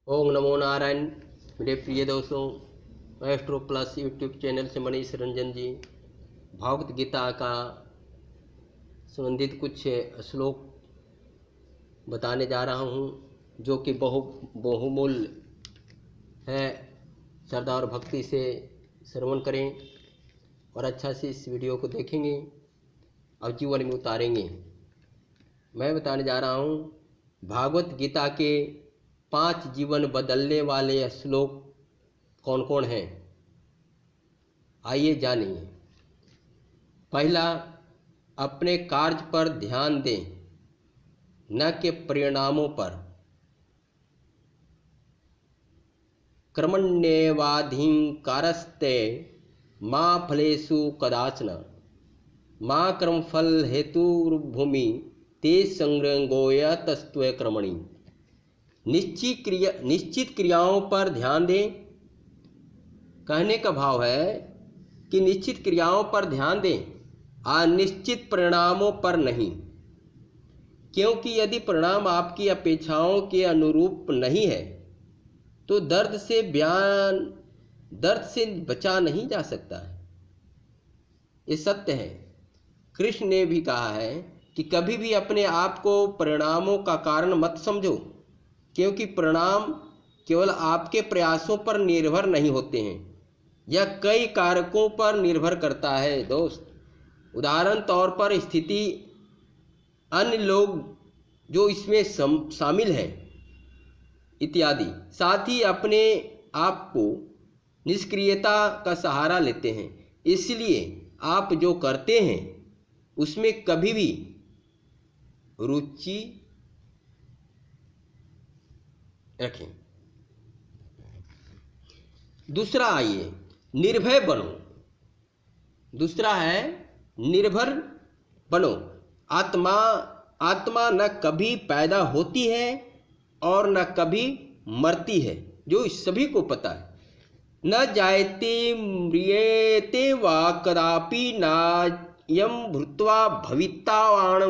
ओम नमो नारायण। मेरे प्रिय दोस्तों, एस्ट्रो प्लस यूट्यूब चैनल से मनीष रंजन जी भागवत गीता का संबंधित कुछ श्लोक बताने जा रहा हूँ, जो कि बहुमूल्य है। श्रद्धा और भक्ति से श्रवण करें और अच्छा से इस वीडियो को देखेंगे और जीवन में उतारेंगे। मैं बताने जा रहा हूँ भागवत गीता के 5 जीवन बदलने वाले श्लोक कौन कौन हैं। आइए जानिए। पहला, अपने कार्य पर ध्यान दें, न कि परिणामों पर। कर्मण्येवाधिकारस्ते मा फलेषु कदाचन मा कर्मफल हेतुर्भूमि ते संग्रहोयतस्त्व कर्मणि। निश्चित क्रियाओं पर ध्यान दें। कहने का भाव है कि निश्चित क्रियाओं पर ध्यान दें, अनिश्चित परिणामों पर नहीं। क्योंकि यदि परिणाम आपकी अपेक्षाओं के अनुरूप नहीं है तो दर्द से बचा नहीं जा सकता है। ये सत्य है। कृष्ण ने भी कहा है कि कभी भी अपने आप को परिणामों का कारण मत समझो, क्योंकि परिणाम केवल आपके प्रयासों पर निर्भर नहीं होते हैं, यह कई कारकों पर निर्भर करता है दोस्त। उदाहरण तौर पर स्थिति, अन्य लोग जो इसमें शामिल हैं इत्यादि। साथ ही अपने आप को निष्क्रियता का सहारा लेते हैं। इसलिए आप जो करते हैं उसमें कभी भी रुचि रखें। दूसरा, आइए निर्भय बनो। दूसरा है निर्भर बनो। आत्मा न कभी पैदा होती है और न कभी मरती है, जो इस सभी को पता है। न जायते म्रियते वा कदापि नायं भूत्वा भवितावान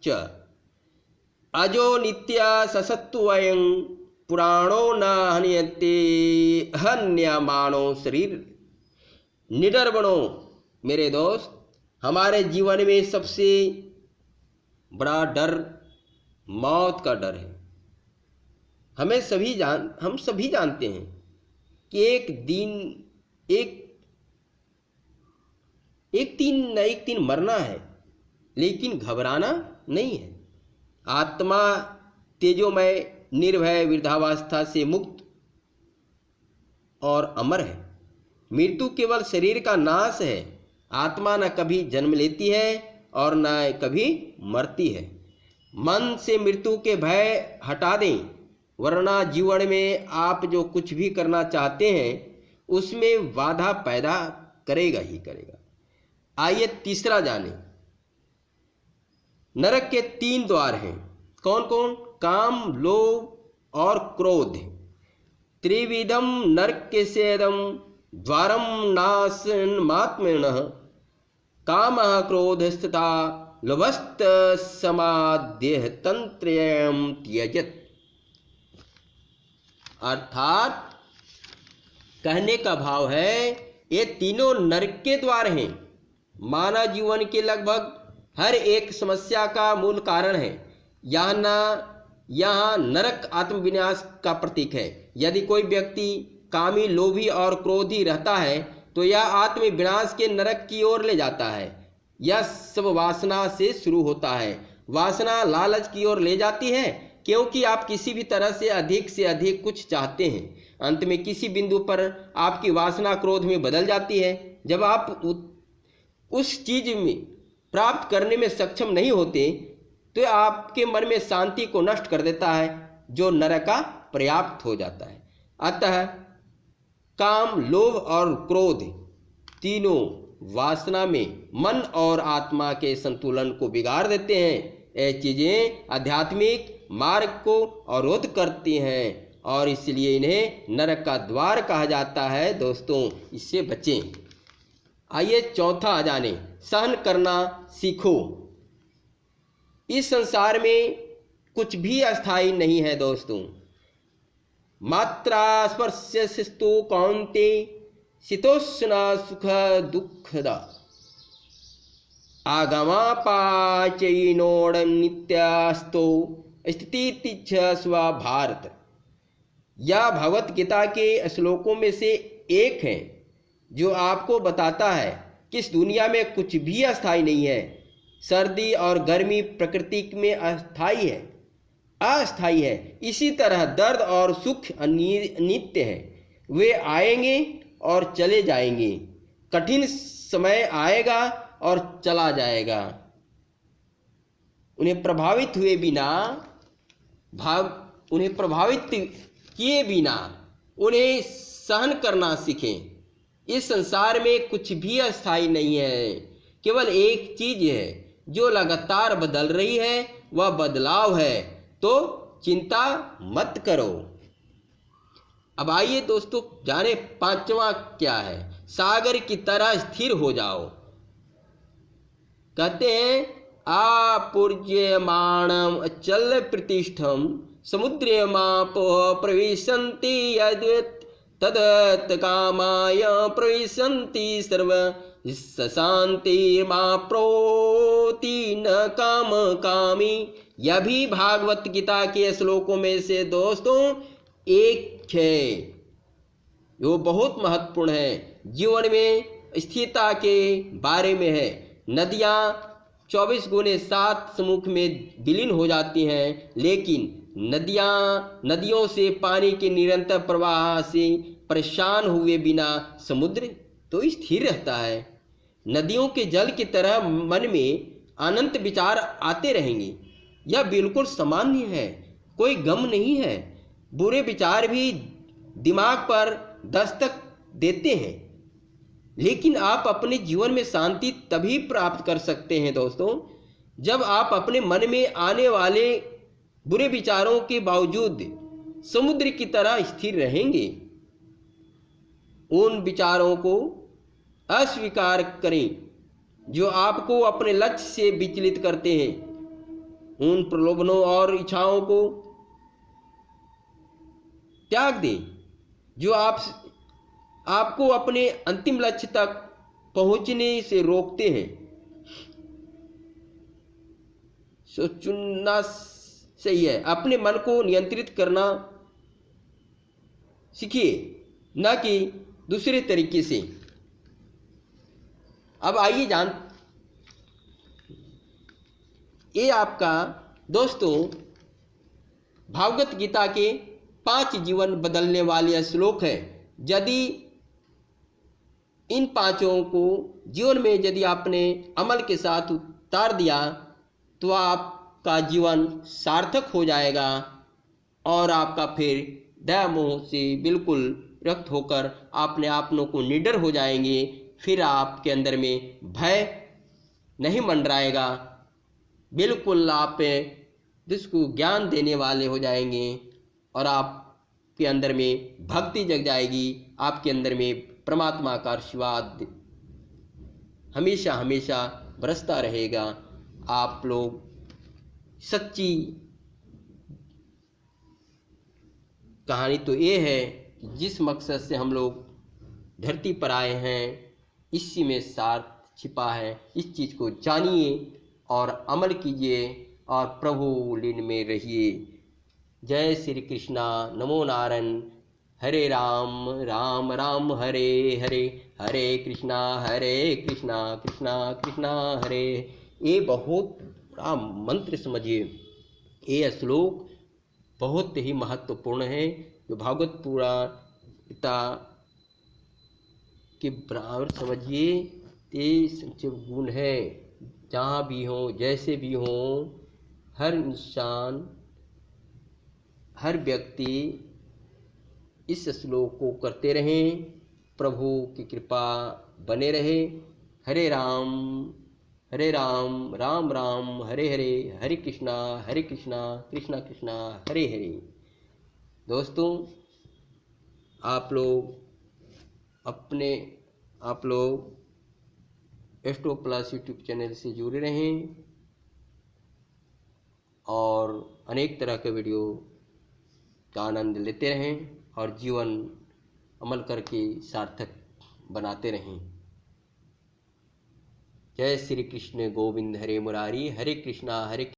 च अजो नित्य ससत्वयं पुराणो न हन्यते हन्यमानो शरीर। निडर बनो मेरे दोस्त। हमारे जीवन में सबसे बड़ा डर मौत का डर है। हम सभी जानते हैं कि एक दिन मरना है, लेकिन घबराना नहीं है। आत्मा तेजोमय, निर्भय, वृद्धावस्था से मुक्त और अमर है। मृत्यु केवल शरीर का नाश है। आत्मा न कभी जन्म लेती है और न कभी मरती है। मन से मृत्यु के भय हटा दें, वरना जीवन में आप जो कुछ भी करना चाहते हैं उसमें बाधा पैदा करेगा ही करेगा। आइए तीसरा जानें। नरक के 3 द्वार हैं। कौन कौन? काम, लोभ और क्रोध। त्रिविधम नरक के सेदम द्वारम नाशनमात्मनः कामः क्रोधस्तथा लोभस्त समाद्य तंत्रयम् त्यजत। अर्थात कहने का भाव है, ये तीनों नरक के द्वार हैं। मानव जीवन के लगभग हर एक समस्या का मूल कारण है। यहाँ नरक आत्मविनाश का प्रतीक है। यदि कोई व्यक्ति कामी, लोभी और क्रोधी रहता है तो यह आत्मविनाश के नरक की ओर ले जाता है। यह सब वासना से शुरू होता है। वासना लालच की ओर ले जाती है, क्योंकि आप किसी भी तरह से अधिक कुछ चाहते हैं। अंत में किसी बिंदु पर आपकी वासना क्रोध में बदल जाती है। जब आप उस चीज में प्राप्त करने में सक्षम नहीं होते तो आपके मन में शांति को नष्ट कर देता है, जो नरक का पर्याप्त हो जाता है। अतः काम, लोभ और क्रोध तीनों वासना में मन और आत्मा के संतुलन को बिगाड़ देते हैं। ये चीजें आध्यात्मिक मार्ग को अवरोध करती हैं और इसलिए इन्हें नरक का द्वार कहा जाता है। दोस्तों, इससे बचें। आइए चौथा जाने। सहन करना सीखो। इस संसार में कुछ भी अस्थाई नहीं है दोस्तों। मात्रा स्पर्शस्तु कौन्ते शीतोष्ण सुख दुःखदा आगमापाचैनोड नित्यास्तो स्थिति स्व भारत। यह भगवत गीता के श्लोकों में से एक है जो आपको बताता है कि इस दुनिया में कुछ भी अस्थायी नहीं है। सर्दी और गर्मी प्रकृति में अस्थायी है। इसी तरह दर्द और सुख अनित्य है, वे आएंगे और चले जाएंगे। कठिन समय आएगा और चला जाएगा। उन्हें प्रभावित किए बिना उन्हें सहन करना सीखें। इस संसार में कुछ भी अस्थायी नहीं है, केवल एक चीज है जो लगातार बदल रही है, वह बदलाव है। तो चिंता मत करो। अब आइए दोस्तों जाने पांचवा क्या है। सागर की तरह स्थिर हो जाओ। कहते हैं आपूर्यमाणम अचल प्रतिष्ठम समुद्रमापोह प्रविशन्ति तदत् कामाय प्रविशन्ति सर्व शांतिर्माप्नोति न काम कामी। यह भी भागवत गीता के श्लोकों में से दोस्तों एक है, जो बहुत महत्वपूर्ण है। जीवन में स्थिरता के बारे में है। नदियाँ 24x7 सम्मुख में विलीन हो जाती हैं, लेकिन नदियों से पानी के निरंतर प्रवाह से परेशान हुए बिना समुद्र तो स्थिर रहता है। नदियों के जल की तरह मन में अनंत विचार आते रहेंगे। यह बिल्कुल सामान्य है, कोई गम नहीं है। बुरे विचार भी दिमाग पर दस्तक देते हैं, लेकिन आप अपने जीवन में शांति तभी प्राप्त कर सकते हैं दोस्तों, जब आप अपने मन में आने वाले बुरे विचारों के बावजूद समुद्र की तरह स्थिर रहेंगे। उन विचारों को अस्वीकार करें जो आपको अपने लक्ष्य से विचलित करते हैं। उन प्रलोभनों और इच्छाओं को त्याग दें जो आपको अपने अंतिम लक्ष्य तक पहुंचने से रोकते हैं। सो चुनना सही है। अपने मन को नियंत्रित करना सीखिए, न कि दूसरे तरीके से। अब आइए ये आपका दोस्तों भागवत गीता के 5 जीवन बदलने वाले श्लोक है। यदि इन पांचों को जीवन में यदि आपने अमल के साथ उतार दिया तो आपका जीवन सार्थक हो जाएगा और आपका फिर दया मोह से बिल्कुल रक्त होकर अपने आपनों को निडर हो जाएंगे। फिर आपके अंदर में भय नहीं मंडराएगा, बिल्कुल आप जिसको ज्ञान देने वाले हो जाएंगे और आपके अंदर में भक्ति जग जाएगी। आपके अंदर में परमात्मा का आशीर्वाद हमेशा हमेशा बरसता रहेगा। आप लोग सच्ची कहानी तो ये है कि जिस मकसद से हम लोग धरती पर आए हैं, इसी में सार छिपा है। इस चीज़ को जानिए और अमल कीजिए और प्रभु लीन में रहिए। जय श्री कृष्णा। नमो नारायण। हरे राम राम राम हरे हरे, हरे कृष्णा कृष्णा कृष्णा हरे। ये बहुत बड़ा मंत्र समझिए। ये श्लोक बहुत ही महत्वपूर्ण है, जो भागवत पुराण गीता के बराबर समझिए। ये संक्षिप्त गुण है। जहाँ भी हो, जैसे भी हो, हर इंसान, हर व्यक्ति इस श्लोक को करते रहें। प्रभु की कृपा बने रहे। हरे राम राम राम हरे हरे, हरे कृष्णा कृष्णा कृष्णा हरे हरे। दोस्तों आप लोग एस्ट्रो प्लस यूट्यूब चैनल से जुड़े रहें और अनेक तरह के वीडियो का आनंद लेते रहें और जीवन अमल करके सार्थक बनाते रहें। जय श्री कृष्ण गोविंद हरे मुरारी, हरे कृष्णा हरे